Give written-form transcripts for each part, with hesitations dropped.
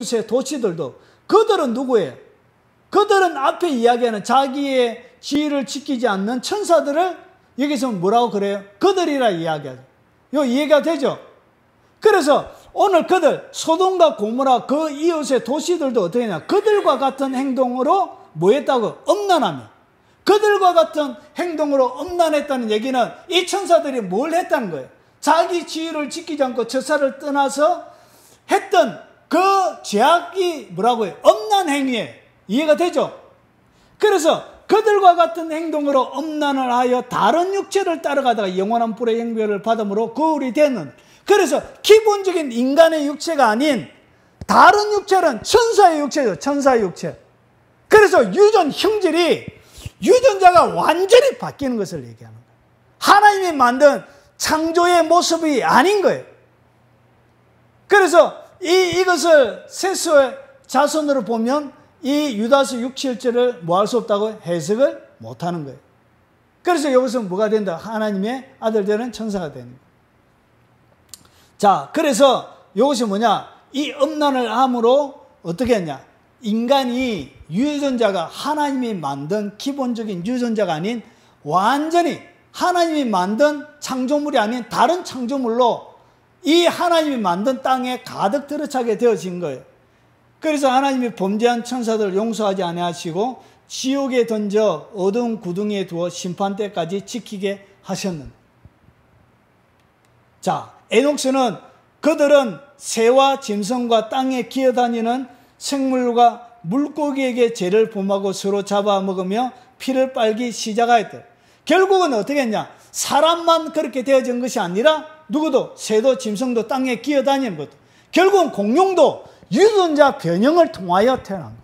이웃의 도시들도 그들은 누구예요? 그들은 앞에 이야기하는 자기의 지위를 지키지 않는 천사들을 여기서 뭐라고 그래요? 그들이라 이야기하죠. 요 이해가 되죠? 그래서 오늘 그들 소돔과 고모라 그 이웃의 도시들도 어떻게 했냐? 그들과 같은 행동으로 뭐 했다고? 엄난하며. 그들과 같은 행동으로 엄난했다는 얘기는 이 천사들이 뭘 했다는 거예요? 자기 지위를 지키지 않고 저사를 떠나서 했던 그 죄악이 뭐라고 해요? 엄난 행위예요. 이해가 되죠? 그래서 그들과 같은 행동으로 엄난을 하여 다른 육체를 따라가다가 영원한 불의 영별을 받음으로 거울이 되는, 그래서 기본적인 인간의 육체가 아닌 다른 육체는 천사의 육체죠. 천사의 육체. 그래서 유전 형질이 유전자가 완전히 바뀌는 것을 얘기하는 거예요. 하나님이 만든 창조의 모습이 아닌 거예요. 그래서 이것을 셋의 자손으로 보면 이 유다서 6, 7절을 뭐 할 수 없다고 해석을 못하는 거예요. 그래서 여기서 뭐가 된다? 하나님의 아들 되는 천사가 되는 거예요. 자, 그래서 이것이 뭐냐? 이 엄난을 함으로 어떻게 했냐? 인간이 유전자가 하나님이 만든 기본적인 유전자가 아닌 완전히 하나님이 만든 창조물이 아닌 다른 창조물로 이 하나님이 만든 땅에 가득 들어차게 되어진 거예요. 그래서 하나님이 범죄한 천사들을 용서하지 아니하시고 지옥에 던져 어두운 구덩이에 두어 심판 때까지 지키게 하셨는데, 자, 에녹스는 그들은 새와 짐승과 땅에 기어다니는 생물과 물고기에게 죄를 범하고 서로 잡아먹으며 피를 빨기 시작하였다. 결국은 어떻게 했냐? 사람만 그렇게 되어진 것이 아니라 누구도 새도 짐승도 땅에 기어다니는 것도, 결국은 공룡도 유전자 변형을 통하여 태어난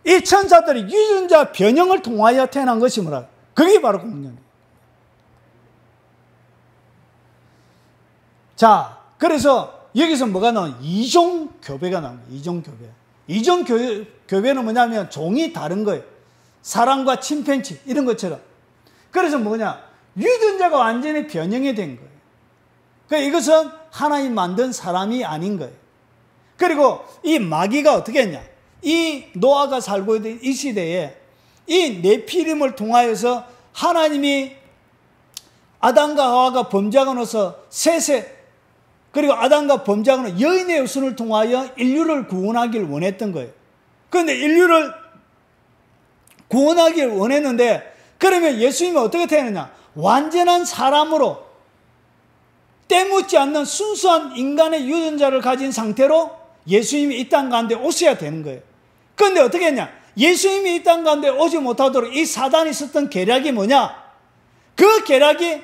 거예요. 이 천사들이 유전자 변형을 통하여 태어난 것이 뭐라? 그게 바로 공룡이에요. 자, 그래서 여기서 뭐가 나오냐? 이종교배가 나옵니다. 이종교배. 이종교배는 뭐냐면 종이 다른 거예요. 사람과 침팬지 이런 것처럼. 그래서 뭐냐? 유전자가 완전히 변형이 된 거예요. 그러니까 이것은 하나님 만든 사람이 아닌 거예요. 그리고 이 마귀가 어떻게 했냐? 이 노아가 살고 있는 이 시대에 이 네피림을 통하여서 하나님이 아담과 하와가 범죄하고 나서 셋의, 그리고 아담과 범죄하고 나서 여인의 후손을 통하여 인류를 구원하기를 원했던 거예요. 그런데 인류를 구원하기를 원했는데, 그러면 예수님은 어떻게 태어났냐? 완전한 사람으로 때묻지 않는 순수한 인간의 유전자를 가진 상태로 예수님이 이 땅 가운데 오셔야 되는 거예요. 그런데 어떻게 했냐? 예수님이 이 땅 가운데 오지 못하도록 이 사단이 썼던 계략이 뭐냐? 그 계략이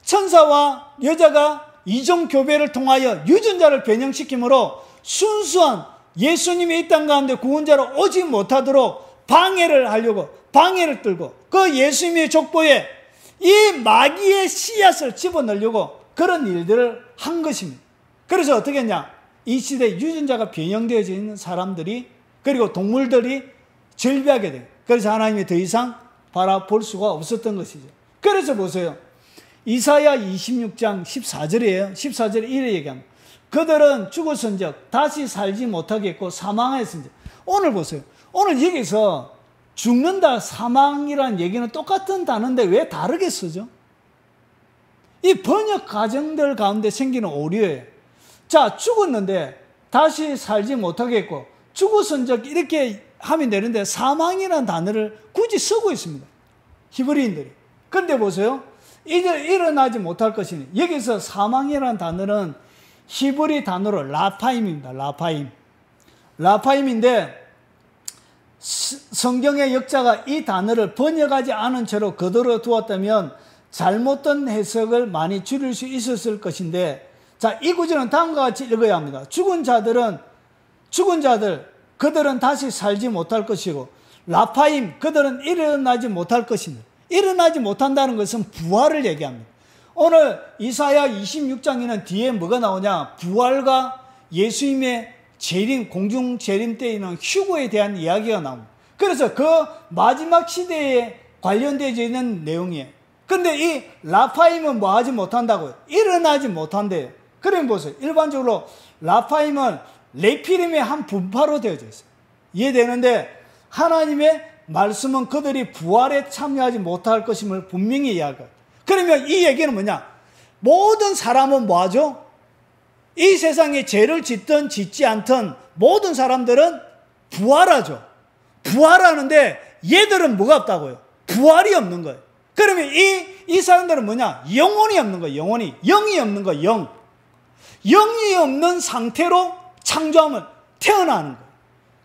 천사와 여자가 이종교배를 통하여 유전자를 변형시키므로 순수한 예수님이 이 땅 가운데 구원자로 오지 못하도록 방해를 하려고, 방해를 들고 그 예수님의 족보에 이 마귀의 씨앗을 집어넣으려고 그런 일들을 한 것입니다. 그래서 어떻게 했냐? 이 시대에 유전자가 변형되어져 있는 사람들이, 그리고 동물들이 절비하게 돼요. 그래서 하나님이 더 이상 바라볼 수가 없었던 것이죠. 그래서 보세요. 이사야 26장 14절이에요. 14절에 이래 얘기합니다. 그들은 죽었은즉 다시 살지 못하겠고 사망하였은즉. 오늘 보세요. 오늘 여기서 죽는다, 사망이라는 얘기는 똑같은 단어인데 왜 다르게 쓰죠? 이 번역 과정들 가운데 생기는 오류예요. 자, 죽었는데 다시 살지 못하겠고 죽었은즉 이렇게 하면 되는데 사망이라는 단어를 굳이 쓰고 있습니다. 히브리인들이. 그런데 보세요. 이제 일어나지 못할 것이니, 여기서 사망이라는 단어는 히브리 단어로 라파임입니다. 라파임. 라파임인데 성경의 역자가 이 단어를 번역하지 않은 채로 그대로 두었다면 잘못된 해석을 많이 줄일 수 있었을 것인데, 자, 이 구절은 다음과 같이 읽어야 합니다. 죽은 자들, 그들은 다시 살지 못할 것이고, 라파임, 그들은 일어나지 못할 것입니다. 일어나지 못한다는 것은 부활을 얘기합니다. 오늘 이사야 26장에는 뒤에 뭐가 나오냐? 부활과 예수님의 재림, 공중 재림 때에는 휴거에 대한 이야기가 나옵니다. 그래서 그 마지막 시대에 관련되어 있는 내용이에요. 그런데 이 라파임은 뭐 하지 못한다고요? 일어나지 못한대요. 그러면 보세요. 일반적으로 라파임은 네피림의 한 분파로 되어져 있어요. 이해되는데 하나님의 말씀은 그들이 부활에 참여하지 못할 것임을 분명히 이야기해요. 그러면 이 얘기는 뭐냐? 모든 사람은 뭐하죠? 이 세상에 죄를 짓든 짓지 않든 모든 사람들은 부활하죠. 부활하는데 얘들은 뭐가 없다고요? 부활이 없는 거예요. 그러면 이 사람들은 뭐냐? 영혼이 없는 거예요. 영혼이. 영이 없는 거예요. 영. 영이 없는 상태로 창조함을 태어나는 거예요.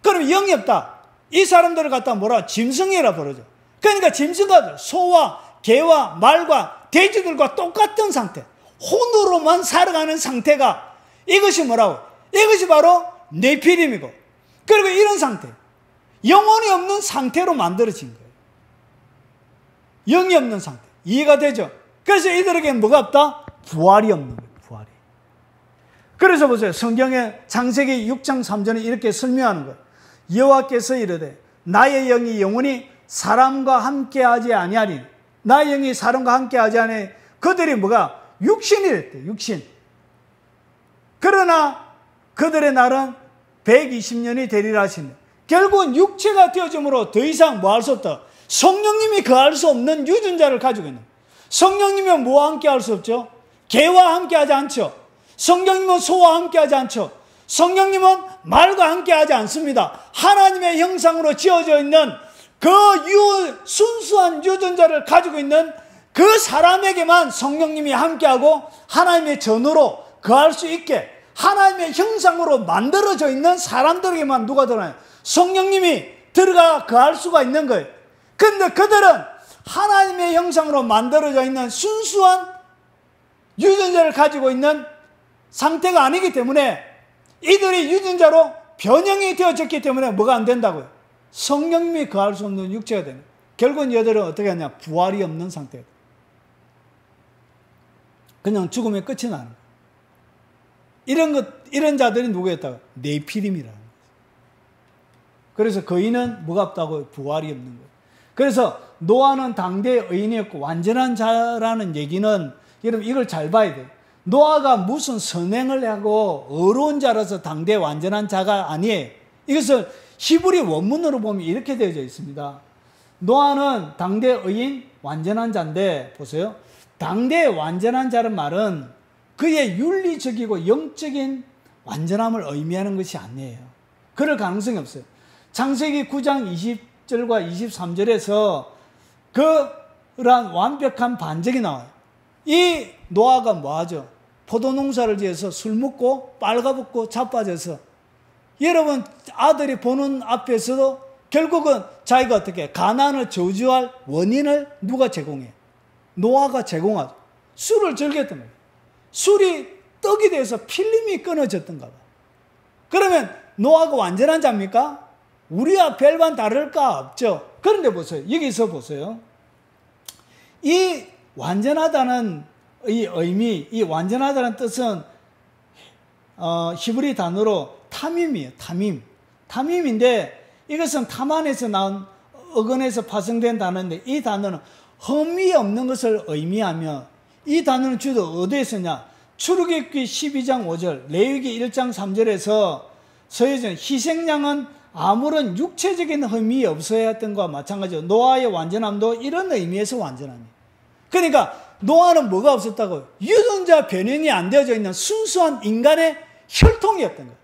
그러면 영이 없다. 이 사람들을 갖다 뭐라? 짐승이라 부르죠. 그러니까 짐승과 소와 개와 말과 돼지들과 똑같은 상태. 혼으로만 살아가는 상태가 이것이 뭐라고? 이것이 바로 네피림이고, 그리고 이런 상태, 영혼이 없는 상태로 만들어진 거예요. 영이 없는 상태. 이해가 되죠? 그래서 이들에게는 뭐가 없다? 부활이 없는 거예요. 부활이. 그래서 보세요. 성경에 창세기 6장 3절에 이렇게 설명하는 거예요. 여호와께서 이르되 나의 영이 영원히 사람과 함께하지 아니하니, 나의 영이 사람과 함께하지 아니하니 그들이 뭐가? 육신이랬대. 육신. 그러나 그들의 날은 120년이 되리라 하시네. 결국은 육체가 되어짐으로 더 이상 뭐 할 수 없다. 성령님이 거할 수 없는 유전자를 가지고 있는. 성령님은 뭐와 함께 할 수 없죠? 개와 함께 하지 않죠. 성령님은 소와 함께 하지 않죠. 성령님은 말과 함께 하지 않습니다. 하나님의 형상으로 지어져 있는 그 순수한 유전자를 가지고 있는 그 사람에게만 성령님이 함께하고 하나님의 전으로 거할 수 있게 하나님의 형상으로 만들어져 있는 사람들에게만 누가 들어가요? 성령님이 들어가 거할 수가 있는 거예요. 근데 그들은 하나님의 형상으로 만들어져 있는 순수한 유전자를 가지고 있는 상태가 아니기 때문에 이들이 유전자로 변형이 되어졌기 때문에 뭐가 안 된다고요? 성령님이 거할 수 없는 육체가 되는. 결국은 얘들은 어떻게 하냐? 부활이 없는 상태다. 그냥 죽음의 끝이 나는 거예요. 이런 자들이 누구였다고? 네피림이라는 거예요. 그래서 거인은 뭐가 없다고? 부활이 없는 거예요. 그래서 노아는 당대의 의인이었고 완전한 자라는 얘기는 여러분 이걸 잘 봐야 돼요. 노아가 무슨 선행을 하고 어려운 자라서 당대의 완전한 자가 아니에요. 이것을 히브리 원문으로 보면 이렇게 되어져 있습니다. 노아는 당대의 의인, 완전한 자인데 보세요. 당대의 완전한 자는 말은 그의 윤리적이고 영적인 완전함을 의미하는 것이 아니에요. 그럴 가능성이 없어요. 창세기 9장 20절과 23절에서 그러한 완벽한 반적이 나와요. 이 노아가 뭐하죠? 포도농사를 지어서 술 먹고 빨가벗고 자빠져서 여러분 아들이 보는 앞에서도 결국은 자기가 어떻게 가난을 저주할 원인을 누가 제공해? 노아가 제공하죠. 술을 즐겼던 거예요. 술이 떡이 돼서 필름이 끊어졌던가 봐. 그러면 노아가 완전한 자입니까? 우리와 별반 다를까 없죠. 그런데 보세요. 여기서 보세요. 이 완전하다는 이 의미, 이 완전하다는 뜻은 히브리 단어로 탐임이에요. 탐임인데 이것은 탐안에서 나온 어근에서 파생된 단어인데 이 단어는 흠이 없는 것을 의미하며 이 단어는 주로 어디에 쓰냐? 출애굽기 12장 5절, 레위기 1장 3절에서 서해전 희생양은 아무런 육체적인 흠이 없어야 했던 것과 마찬가지로 노아의 완전함도 이런 의미에서 완전함이에요. 그러니까 노아는 뭐가 없었다고요? 유전자 변형이 안 되어져 있는 순수한 인간의 혈통이었던 거예요.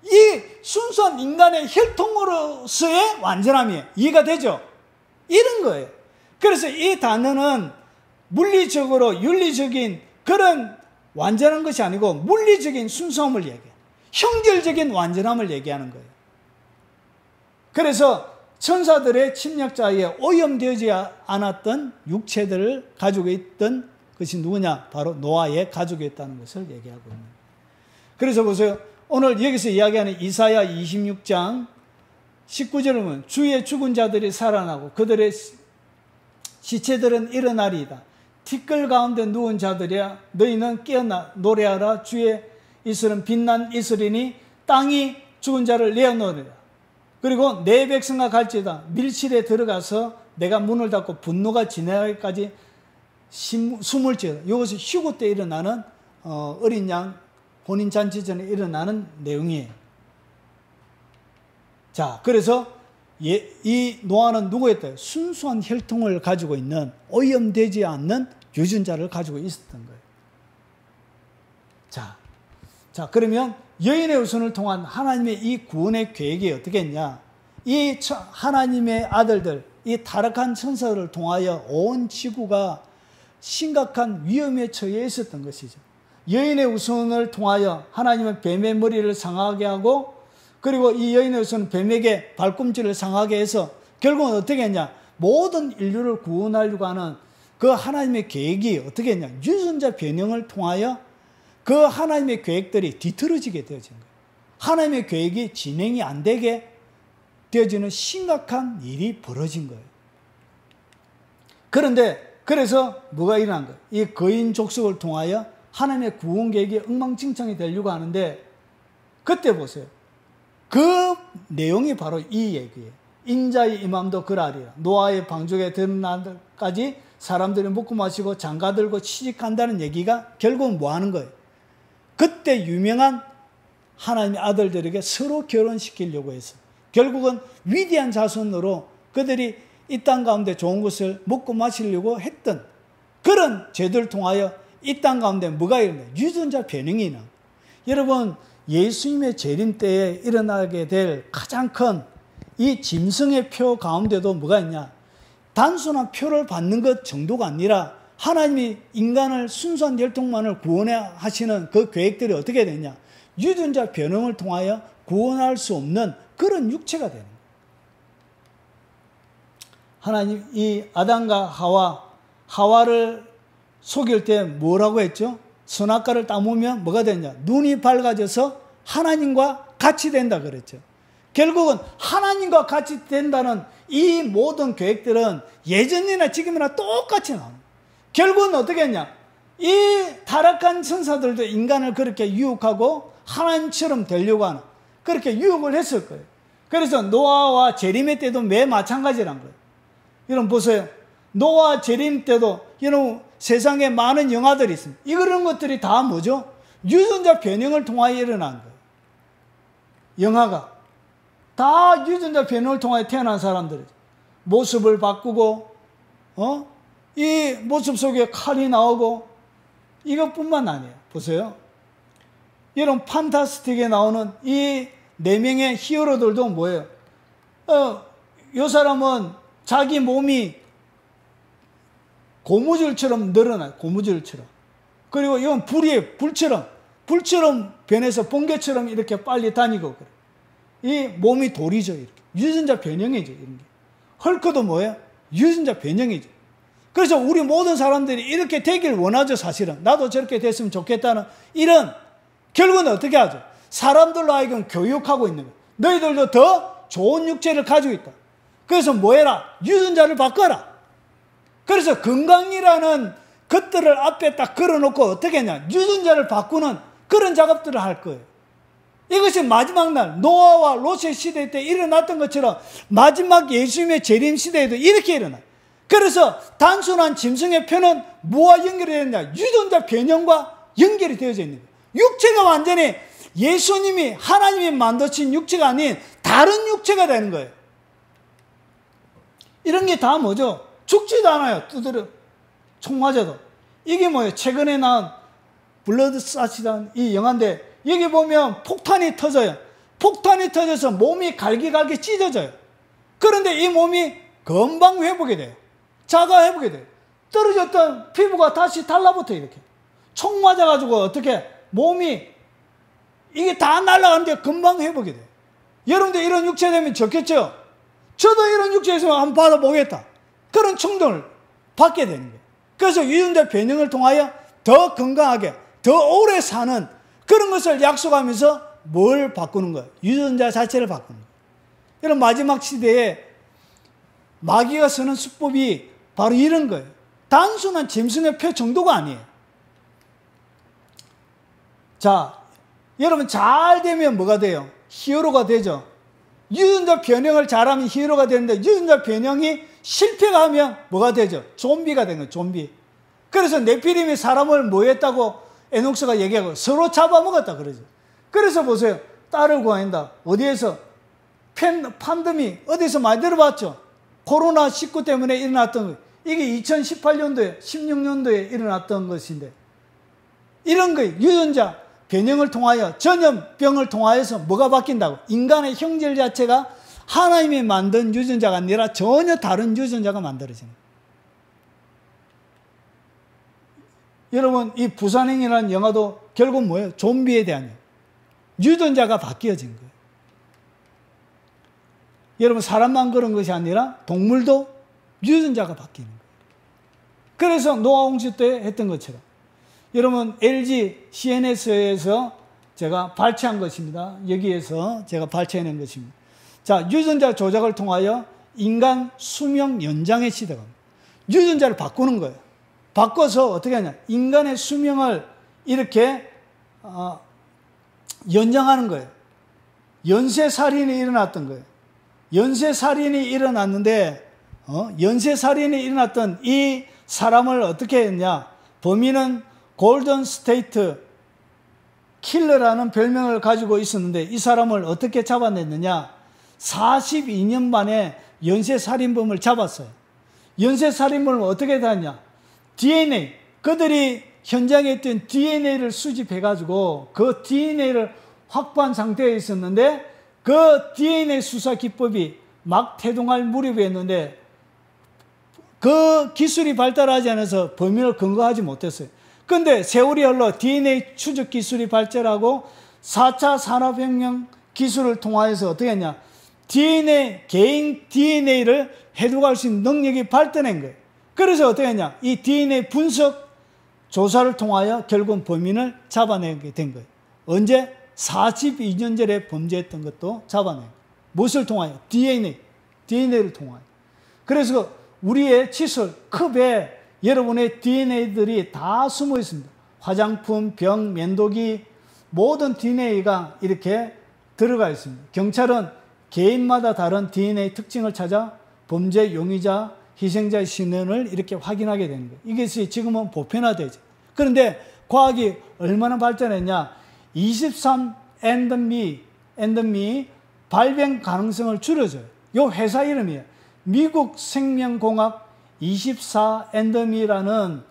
이 순수한 인간의 혈통으로서의 완전함이에요. 이해가 되죠? 이런 거예요. 그래서 이 단어는 물리적으로 윤리적인 그런 완전한 것이 아니고 물리적인 순수함을 얘기해요. 형질적인 완전함을 얘기하는 거예요. 그래서 천사들의 침략자에 오염되지 않았던 육체들을 가지고 있던 것이 누구냐? 바로 노아의 가지고 있다는 것을 얘기하고 있는 거예요. 그래서 보세요. 오늘 여기서 이야기하는 이사야 26장 19절을 보면 주의 죽은 자들이 살아나고 그들의 시체들은 일어나리이다. 티끌 가운데 누운 자들이야 너희는 깨어나 노래하라. 주의 이슬은 빛난 이슬이니 땅이 죽은 자를 내어놓으리라. 그리고 내 백성아 갈지어다. 밀실에 들어가서 내가 문을 닫고 분노가 지나기까지 숨을 지어라. 이것이 휴고 때 일어나는 어린 양 혼인잔치 전에 일어나는 내용이에요. 자, 그래서 이 노아는 누구였대요? 순수한 혈통을 가지고 있는 오염되지 않는 유전자를 가지고 있었던 거예요. 자, 그러면 여인의 후손을 통한 하나님의 이 구원의 계획이 어떻게 했냐? 이 하나님의 아들들, 이 타락한 천사들을 통하여 온 지구가 심각한 위험에 처해 있었던 것이죠. 여인의 후손을 통하여 하나님은 뱀의 머리를 상하게 하고, 그리고 이 여인의 후손은 뱀에게 발꿈치를 상하게 해서 결국은 어떻게 했냐? 모든 인류를 구원하려고 하는 그 하나님의 계획이 어떻게 했냐? 유전자 변형을 통하여 그 하나님의 계획들이 뒤틀어지게 되어진 거예요. 하나님의 계획이 진행이 안 되게 되어지는 심각한 일이 벌어진 거예요. 그런데 그래서 뭐가 일어난 거예요? 이 거인 족속을 통하여 하나님의 구원 계획이 엉망진창이 되려고 하는데, 그때 보세요. 그 내용이 바로 이 얘기예요. 인자의 임함도 그러하리라. 노아의 방주에 드러난 날까지 사람들이 먹고 마시고 장가들고 취직한다는 얘기가 결국은 뭐 하는 거예요? 그때 유명한 하나님의 아들들에게 서로 결혼시키려고 해서 결국은 위대한 자손으로 그들이 이 땅 가운데 좋은 것을 먹고 마시려고 했던 그런 죄들을 통하여 이 땅 가운데 뭐가 일어나요? 유전자 변형이 일어나요. 여러분, 예수님의 재림 때에 일어나게 될 가장 큰 이 짐승의 표 가운데도 뭐가 있냐? 단순한 표를 받는 것 정도가 아니라 하나님이 인간을 순수한 혈통만을 구원하시는 그 계획들이 어떻게 되냐? 유전자 변형을 통하여 구원할 수 없는 그런 육체가 되는 거예요. 하나님 이 아담과 하와를 속일 때 뭐라고 했죠? 선악과를 따먹으면 뭐가 되냐? 눈이 밝아져서 하나님과 같이 된다 그랬죠. 결국은 하나님과 같이 된다는 이 모든 계획들은 예전이나 지금이나 똑같이 나옵니다. 결국은 어떻게 했냐? 이 타락한 천사들도 인간을 그렇게 유혹하고 하나님처럼 되려고 하는 그렇게 유혹을 했을 거예요. 그래서 노아와 재림의 때도 매 마찬가지란 거예요. 여러분 보세요. 노아 재림 때도 여러분 세상에 많은 영화들이 있습니다. 이런 것들이 다 뭐죠? 유전자 변형을 통하여 일어난 거예요. 영화가 다 유전자 변형을 통하여 태어난 사람들이죠. 모습을 바꾸고 이 모습 속에 칼이 나오고 이것뿐만 아니에요. 보세요. 여러분 판타스틱에 나오는 이 4명의 히어로들도 뭐예요? 이 사람은 자기 몸이 고무줄처럼 늘어나요. 고무줄처럼. 그리고 이건 불이에요. 불처럼 변해서 번개처럼 이렇게 빨리 다니고 그래요. 이 몸이 돌이죠. 이렇게. 유전자 변형이죠. 이런 게. 헐크도 뭐예요? 유전자 변형이죠. 그래서 우리 모든 사람들이 이렇게 되길 원하죠. 사실은. 나도 저렇게 됐으면 좋겠다는 이런 결국은 어떻게 하죠? 사람들로 하여금 교육하고 있는 거예요. 너희들도 더 좋은 육체를 가지고 있다. 그래서 뭐 해라? 유전자를 바꿔라. 그래서 건강이라는 것들을 앞에 딱 걸어놓고 어떻게 했냐? 유전자를 바꾸는 그런 작업들을 할 거예요. 이것이 마지막 날 노아와 롯의 시대 때 일어났던 것처럼 마지막 예수님의 재림 시대에도 이렇게 일어나요. 그래서 단순한 짐승의 표는 뭐와 연결이 되느냐? 유전자 변형과 연결이 되어져 있는 거예요. 육체가 완전히 예수님이 하나님이 만드신 육체가 아닌 다른 육체가 되는 거예요. 이런 게 다 뭐죠? 죽지도 않아요. 두드려 총 맞아도. 이게 뭐예요? 최근에 나온 블러드사시라는 이 영화인데 여기 보면 폭탄이 터져요. 폭탄이 터져서 몸이 갈기갈기 찢어져요. 그런데 이 몸이 금방 회복이 돼요. 자가 회복이 돼요. 떨어졌던 피부가 다시 달라붙어요. 이렇게. 총 맞아가지고 어떻게 몸이 이게 다 날아가는데 금방 회복이 돼요. 여러분들 이런 육체 되면 좋겠죠? 저도 이런 육체 있으면 한번 받아보겠다. 그런 충동을 받게 되는 거예요. 그래서 유전자 변형을 통하여 더 건강하게, 더 오래 사는 그런 것을 약속하면서 뭘 바꾸는 거예요? 유전자 자체를 바꾸는 거예요. 이런 마지막 시대에 마귀가 쓰는 수법이 바로 이런 거예요. 단순한 짐승의 표 정도가 아니에요. 자, 여러분 잘 되면 뭐가 돼요? 히어로가 되죠. 유전자 변형을 잘하면 히어로가 되는데 유전자 변형이 실패가 하면 뭐가 되죠? 좀비가 되는 거예요. 좀비. 그래서 네피림이 사람을 뭐 했다고 에녹스가 얘기하고 서로 잡아먹었다 그러죠. 그래서 보세요. 딸을 구한다. 어디에서? 팬데믹 어디서 많이 들어봤죠? 코로나19 때문에 일어났던 거. 이게 2018년도에 16년도에 일어났던 것인데 이런 거 유전자 변형을 통하여 전염병을 통하여서 뭐가 바뀐다고? 인간의 형질 자체가 하나님이 만든 유전자가 아니라 전혀 다른 유전자가 만들어지는 거예요. 여러분 이 부산행이라는 영화도 결국 뭐예요? 좀비에 대한 유전자가 바뀌어진 거예요. 여러분 사람만 그런 것이 아니라 동물도 유전자가 바뀌는 거예요. 그래서 노아 홍수 때 했던 것처럼 여러분 LG CNS에서 제가 발췌한 것입니다. 여기에서 제가 발췌해낸 것입니다. 자, 유전자 조작을 통하여 인간 수명 연장의 시대가 옵니다. 유전자를 바꾸는 거예요. 바꿔서 어떻게 하냐? 인간의 수명을 이렇게 연장하는 거예요. 연쇄살인이 일어났던 거예요. 연쇄살인이 일어났는데 연쇄살인이 일어났던 이 사람을 어떻게 했냐? 범인은 골든 스테이트 킬러라는 별명을 가지고 있었는데 이 사람을 어떻게 잡아냈느냐? 42년 만에 연쇄살인범을 잡았어요. 연쇄살인범을 어떻게 했냐? DNA, 그들이 현장에 있던 DNA를 수집해가지고 그 DNA를 확보한 상태에 있었는데 그 DNA 수사 기법이 막 태동할 무렵이었는데 그 기술이 발달하지 않아서 범인을 근거하지 못했어요. 그런데 세월이 흘러 DNA 추적 기술이 발달하고 4차 산업혁명 기술을 통하여서 어떻게 했냐? 개인 DNA를 해독할 수 있는 능력이 발달한 거예요. 그래서 어떻게 했냐? 이 DNA 분석 조사를 통하여 결국 범인을 잡아내게 된 거예요. 언제? 42년 전에 범죄했던 것도 잡아내요. 무엇을 통하여? DNA를 통하여. 그래서 우리의 칫솔, 컵에 여러분의 DNA들이 다 숨어 있습니다. 화장품, 병, 면도기 모든 DNA가 이렇게 들어가 있습니다. 경찰은 개인마다 다른 DNA 특징을 찾아 범죄 용의자, 희생자의 신원을 이렇게 확인하게 되는 거예요. 이것이 지금은 보편화되죠. 그런데 과학이 얼마나 발전했냐? 23andMe 발병 가능성을 줄여줘요. 이 회사 이름이에요. 미국 생명공학 24andMe라는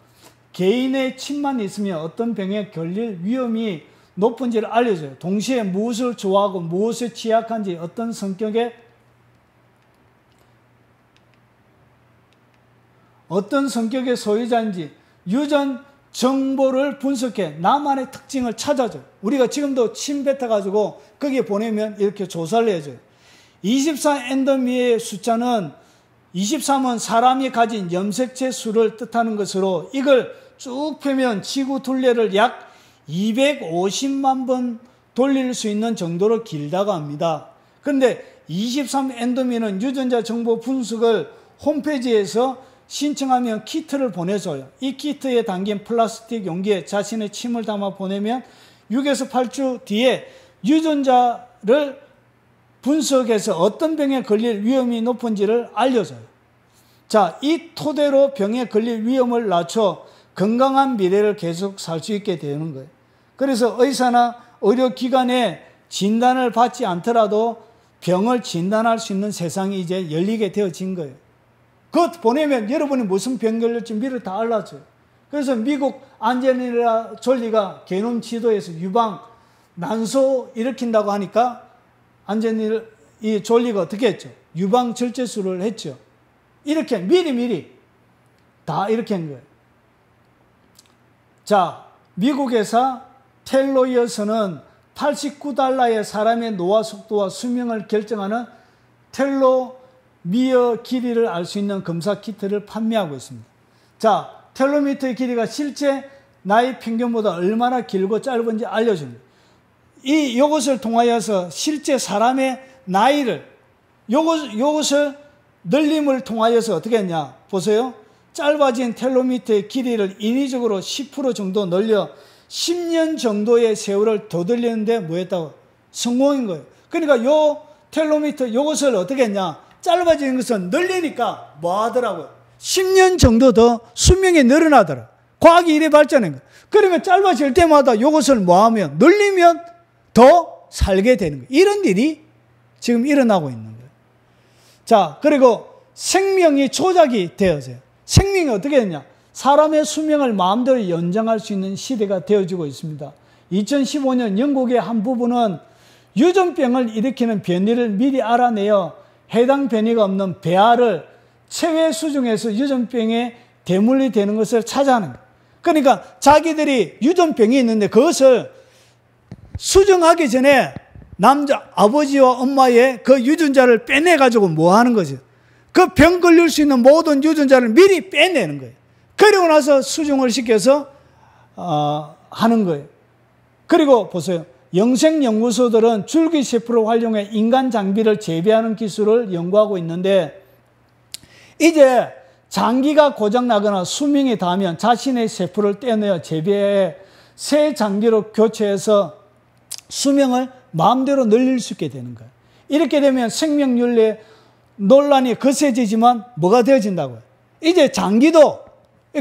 개인의 침만 있으면 어떤 병에 걸릴 위험이 높은지를 알려줘요. 동시에 무엇을 좋아하고 무엇에 취약한지, 어떤 성격의 소유자인지 유전 정보를 분석해 나만의 특징을 찾아줘요. 우리가 지금도 침 뱉어가지고 거기에 보내면 이렇게 조사를 해줘요. 24andMe의 숫자는 23은 사람이 가진 염색체 수를 뜻하는 것으로 이걸 쭉 펴면 지구 둘레를 약 250만 번 돌릴 수 있는 정도로 길다고 합니다. 그런데 23andMe는 유전자 정보 분석을 홈페이지에서 신청하면 키트를 보내줘요. 이 키트에 담긴 플라스틱 용기에 자신의 침을 담아 보내면 6에서 8주 뒤에 유전자를 분석해서 어떤 병에 걸릴 위험이 높은지를 알려줘요. 자, 이 토대로 병에 걸릴 위험을 낮춰 건강한 미래를 계속 살 수 있게 되는 거예요. 그래서 의사나 의료기관에 진단을 받지 않더라도 병을 진단할 수 있는 세상이 이제 열리게 되어진 거예요. 그것 보내면 여러분이 무슨 병 걸릴지 미리 다 알려줘요. 그래서 미국 안젤리나 졸리가 게놈 지도에서 유방, 난소 일으킨다고 하니까 안젤리나 이 졸리가 어떻게 했죠? 유방 절제술을 했죠. 이렇게 미리 다 이렇게 한 거예요. 자, 미국 회사 텔로이어스는 $89의 사람의 노화 속도와 수명을 결정하는 텔로미어 길이를 알 수 있는 검사 키트를 판매하고 있습니다. 자, 텔로미터의 길이가 실제 나이 평균보다 얼마나 길고 짧은지 알려줍니다. 이것을 통하여서 실제 사람의 나이를 요것을 늘림을 통하여서 어떻게 했냐? 보세요. 짧아진 텔로미터의 길이를 인위적으로 10% 정도 늘려 10년 정도의 세월을 더 늘리는데 뭐 했다고? 성공인 거예요. 그러니까 요 텔로미터 요것을 어떻게 했냐? 짧아지는 것은 늘리니까 뭐 하더라고요? 10년 정도 더 수명이 늘어나더라. 과학이 이래 발전한 거예요. 그러면 짧아질 때마다 요것을 뭐 하면? 늘리면 더 살게 되는 거예요. 이런 일이 지금 일어나고 있는 거예요. 자, 그리고 생명이 조작이 되어져요. 생명이 어떻게 되냐? 사람의 수명을 마음대로 연장할 수 있는 시대가 되어지고 있습니다. 2015년 영국의 한 부분은 유전병을 일으키는 변이를 미리 알아내어 해당 변이가 없는 배아를 체외 수중에서 유전병에 대물리 되는 것을 찾아하는 거예요. 그러니까 자기들이 유전병이 있는데 그것을 수정하기 전에 남자 아버지와 엄마의 그 유전자를 빼내가지고 뭐 하는 거죠? 그 병 걸릴 수 있는 모든 유전자를 미리 빼내는 거예요. 그리고 나서 수정을 시켜서 하는 거예요. 그리고 보세요. 영생연구소들은 줄기세포를 활용해 인간 장비를 재배하는 기술을 연구하고 있는데 이제 장기가 고장나거나 수명이 닿으면 자신의 세포를 떼내어 재배해 새 장기로 교체해서 수명을 마음대로 늘릴 수 있게 되는 거예요. 이렇게 되면 생명윤리의 논란이 거세지지만 뭐가 되어진다고요? 이제 장기도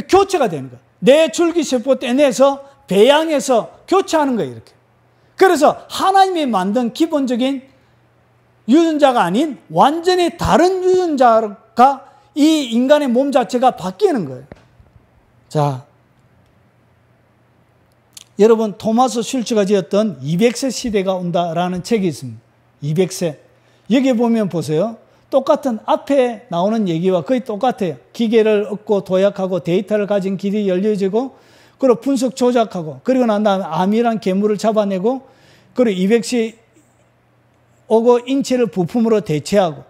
교체가 되는 거예요. 내 줄기세포 떼내서 배양해서 교체하는 거예요. 이렇게. 그래서 하나님이 만든 기본적인 유전자가 아닌 완전히 다른 유전자가 이 인간의 몸 자체가 바뀌는 거예요. 자, 여러분 토마스 슐츠가 지었던 200세 시대가 온다라는 책이 있습니다. 200세. 여기 보면 보세요. 똑같은 앞에 나오는 얘기와 거의 똑같아요. 기계를 얻고 도약하고 데이터를 가진 길이 열려지고 그리고 분석 조작하고 그리고 난 다음에 암이란 괴물을 잡아내고 그리고 200세 오고 인체를 부품으로 대체하고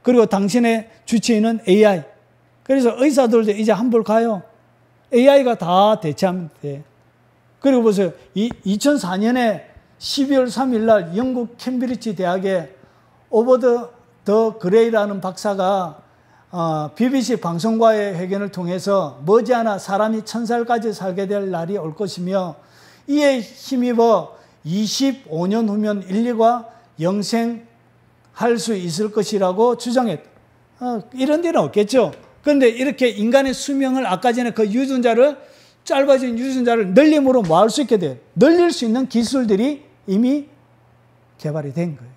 그리고 당신의 주체인은 AI. 그래서 의사들도 이제 한볼 가요. AI가 다 대체하면 돼. 그리고 보세요. 2004년에 12월 3일 날 영국 캠브리지 대학의 오버드 더 그레이라는 박사가 BBC 방송과의 회견을 통해서 머지않아 사람이 1000살까지 살게 될 날이 올 것이며 이에 힘입어 25년 후면 인류가 영생할 수 있을 것이라고 주장했다. 이런 데는 없겠죠. 그런데 이렇게 인간의 수명을 아까 전에 그 유전자를 짧아진 유전자를 늘림으로 뭐 할 수 있게 돼요. 늘릴 수 있는 기술들이 이미 개발이 된 거예요.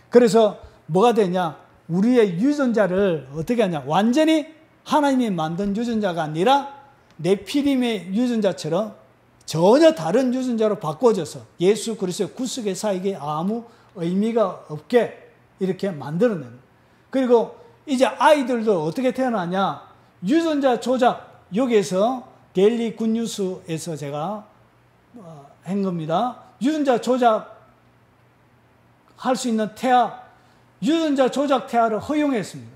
그래서 뭐가 되냐? 우리의 유전자를 어떻게 하냐? 완전히 하나님이 만든 유전자가 아니라 네피림의 유전자처럼 전혀 다른 유전자로 바꿔줘서 예수 그리스도의 구속의 사역에 아무 의미가 없게 이렇게 만들어내는 거예요. 그리고 이제 아이들도 어떻게 태어나냐? 유전자 조작. 여기에서 데일리 굿뉴스에서 제가 한 겁니다. 유전자 조작 할 수 있는 태아, 유전자 조작 태아를 허용했습니다.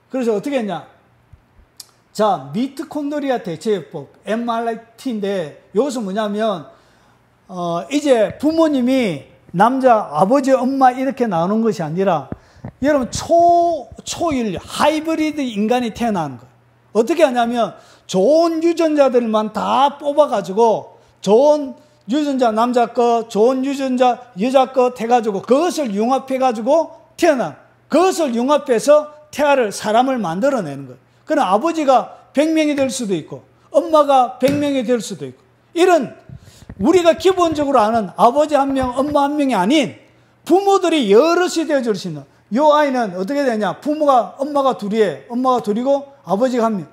그래서 어떻게 했냐? 자, 미토콘드리아 대체요법, mRNA인데 여기서 뭐냐면 이제 부모님이 남자, 아버지, 엄마 이렇게 나오는 것이 아니라 여러분 초일 하이브리드 인간이 태어나는 거예요. 어떻게 하냐면 좋은 유전자들만 다 뽑아가지고 좋은 유전자 남자 거, 좋은 유전자 여자 거 해가지고 그것을 융합해가지고 태어나. 그것을 융합해서 태아를 사람을 만들어내는 거예요. 그럼 아버지가 100명이 될 수도 있고 엄마가 100명이 될 수도 있고 이런 우리가 기본적으로 아는 아버지 한 명, 엄마 한 명이 아닌 부모들이 여럿이 되어줄 수 있는 이 아이는 어떻게 되냐? 엄마가 둘이에요. 엄마가 둘이고 아버지가 한 명.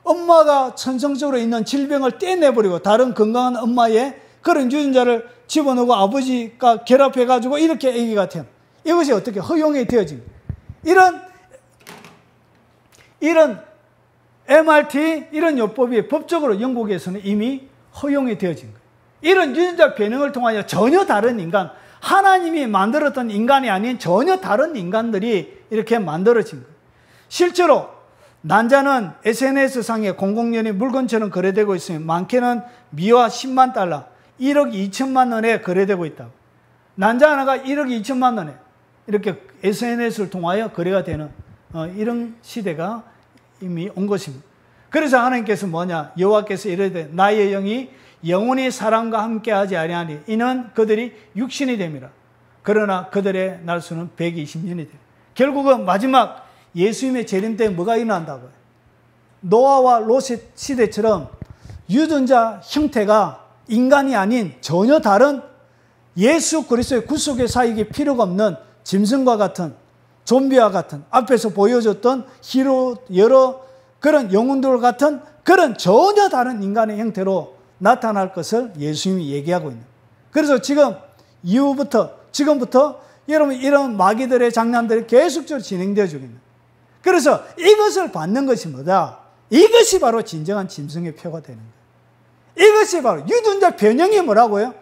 엄마가 천성적으로 있는 질병을 떼내버리고 다른 건강한 엄마의 그런 유전자를 집어넣고 아버지가 결합해가지고 이렇게 아기가 태어나. 이것이 어떻게 허용이 되어집니다. 이런 MRT, 이런 요법이 법적으로 영국에서는 이미 허용이 되어진 거예요. 이런 유전자 변형을 통하여 전혀 다른 인간, 하나님이 만들었던 인간이 아닌 전혀 다른 인간들이 이렇게 만들어진 거예요. 실제로 난자는 SNS상에 공공연히 물건처럼 거래되고 있으며 많게는 미화 10만 달러, 1억 2천만 원에 거래되고 있다고. 난자 하나가 1억 2천만 원에 이렇게 SNS를 통하여 거래가 되는 이런 시대가 이미 온 것입니다. 그래서 하나님께서 뭐냐? 여호와께서 이르되 나의 영이 영원히 사람과 함께하지 아니하니 이는 그들이 육신이 됨이라. 그러나 그들의 날수는 120년이 돼. 결국은 마지막 예수님의 재림 때 뭐가 일어난다고요? 노아와 롯의 시대처럼 유전자 형태가 인간이 아닌 전혀 다른 예수 그리스도의 구속의 사역이 필요가 없는 짐승과 같은, 좀비와 같은, 앞에서 보여줬던 여러 그런 영혼들 같은 그런 전혀 다른 인간의 형태로 나타날 것을 예수님이 얘기하고 있는. 그래서 지금부터 여러분 이런 마귀들의 장난들이 계속적으로 진행되어 주고 있는. 그래서 이것을 받는 것이 뭐다? 이것이 바로 진정한 짐승의 표가 되는 거예요. 이것이 바로 유전자 변형이 뭐라고요?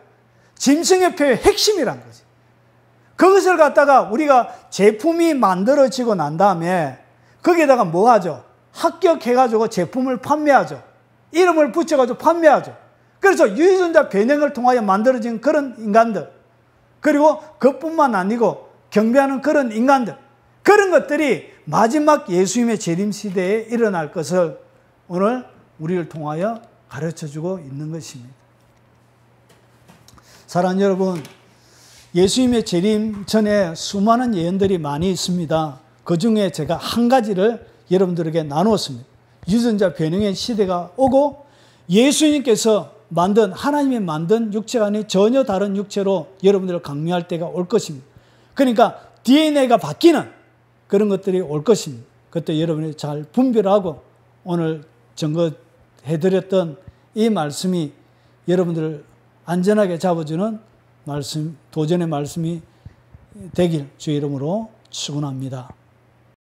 짐승의 표의 핵심이란 거지. 그것을 갖다가 우리가 제품이 만들어지고 난 다음에 거기에다가 뭐 하죠? 합격해가지고 제품을 판매하죠. 이름을 붙여가지고 판매하죠. 그래서 유전자 변형을 통하여 만들어진 그런 인간들, 그리고 그뿐만 아니고 경배하는 그런 인간들, 그런 것들이 마지막 예수님의 재림 시대에 일어날 것을 오늘 우리를 통하여 가르쳐주고 있는 것입니다. 사랑하는 여러분, 예수님의 재림 전에 수많은 예언들이 많이 있습니다. 그 중에 제가 한 가지를 여러분들에게 나누었습니다. 유전자 변형의 시대가 오고 예수님께서 하나님이 만든 육체가 아닌 전혀 다른 육체로 여러분들을 강림할 때가 올 것입니다. 그러니까 DNA가 바뀌는 그런 것들이 올 것입니다. 그때 여러분이 잘 분별하고 오늘 증거해드렸던 이 말씀이 여러분들을 안전하게 잡아주는 말씀, 도전의 말씀이 되길 주의 이름으로 축원합니다.